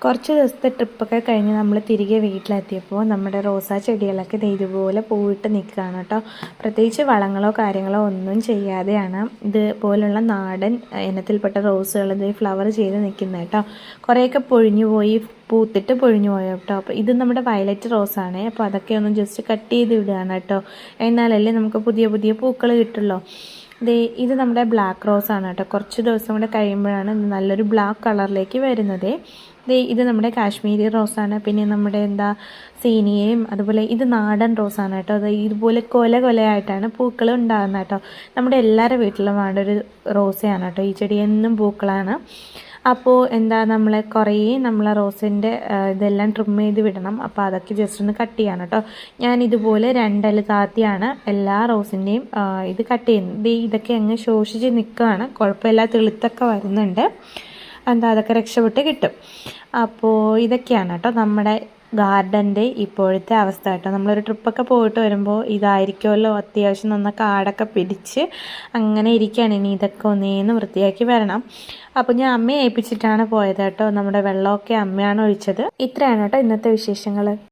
കുറച്ച് ദിവസത്തെ ട്രിപ്പൊക്കെ കഴിഞ്ഞ് നമ്മൾ തിരികെ വീട്ടിലെത്തിയപ്പോൾ നമ്മുടെ റോസാ ചെടികളൊക്കെ ദേ ഇതുപോലെ പൂവിട്ട് നിൽക്കുകയാണ് കേട്ടോ. പ്രത്യേകിച്ച് വളങ്ങളോ കാര്യങ്ങളോ ഒന്നും ചെയ്യാതെയാണ് ഇതുപോലുള്ള നാടൻ ഇനത്തിൽപ്പെട്ട റോസുകൾ ഇത് ഫ്ലവർ ചെയ്ത് നിൽക്കുന്നത് കേട്ടോ. കുറേയൊക്കെ പൊഴിഞ്ഞു പോയി, പൂത്തിട്ട് പൊഴിഞ്ഞു പോയോ കേട്ടോ. അപ്പോൾ ഇത് നമ്മുടെ വയലറ്റ് റോസാണ്. അപ്പോൾ അതൊക്കെ ഒന്ന് ജസ്റ്റ് കട്ട് ചെയ്ത് വിടുകയാണ് കേട്ടോ. എന്നാലല്ലേ നമുക്ക് പുതിയ പുതിയ പൂക്കൾ കിട്ടുള്ളൂ. ഇത് നമ്മുടെ ബ്ലാക്ക് റോസാണ് കേട്ടോ. കുറച്ച് ദിവസം കൂടെ കഴിയുമ്പോഴാണ് നല്ലൊരു ബ്ലാക്ക് കളറിലേക്ക് വരുന്നത്. ഇത് നമ്മുടെ കാശ്മീരി റോസാണ്. പിന്നെ നമ്മുടെ സീനിയയും അതുപോലെ ഇത് നാടൻ റോസാണ് കേട്ടോ. ഇതുപോലെ കൊലയായിട്ടാണ് പൂക്കൾ ഉണ്ടാകുന്നത് കേട്ടോ. നമ്മുടെ എല്ലാവരുടെ വീട്ടിലും വേണ്ട ഒരു റോസയാണ് കേട്ടോ. ഈ ചെടി എന്നും പൂക്കളാണ്. അപ്പോൾ നമ്മളെ റോസിൻ്റെ ഇതെല്ലാം ട്രിം ചെയ്ത് വിടണം. അപ്പോൾ അതൊക്കെ ജസ്റ്റ് ഒന്ന് കട്ട് ചെയ്യണം കേട്ടോ. ഞാൻ ഇതുപോലെ 2 ഇല താത്തിയാണ് എല്ലാ റോസിൻ്റെയും ഇത് കട്ട് ചെയ്യുന്നത്. ഇതൊക്കെ അങ്ങ് ശോഷിച്ച് നിൽക്കുകയാണ്. കുഴപ്പമില്ല, തെളുത്തൊക്കെ വരുന്നുണ്ട്. അതൊക്കെ രക്ഷപ്പെട്ട് കിട്ടും. അപ്പോൾ ഇതൊക്കെയാണ് കേട്ടോ നമ്മുടെ ഗാർഡൻ്റെ ഇപ്പോഴത്തെ അവസ്ഥ കേട്ടോ. നമ്മളൊരു ട്രിപ്പൊക്കെ പോയിട്ട് വരുമ്പോൾ ഇതായിരിക്കുമല്ലോ അത്യാവശ്യം നന്ന കാടൊക്കെ പിടിച്ച് അങ്ങനെ ഇരിക്കുകയാണ്. ഇനി ഇതൊക്കെ ഒന്നേന്ന് വൃത്തിയാക്കി വരണം. അപ്പോൾ ഞാൻ അമ്മയെ ഏൽപ്പിച്ചിട്ടാണ് പോയത് കേട്ടോ. നമ്മുടെ വെള്ളമൊക്കെ അമ്മയാണ് ഒഴിച്ചത്. ഇത്രയാണ് കേട്ടോ ഇന്നത്തെ വിശേഷങ്ങൾ.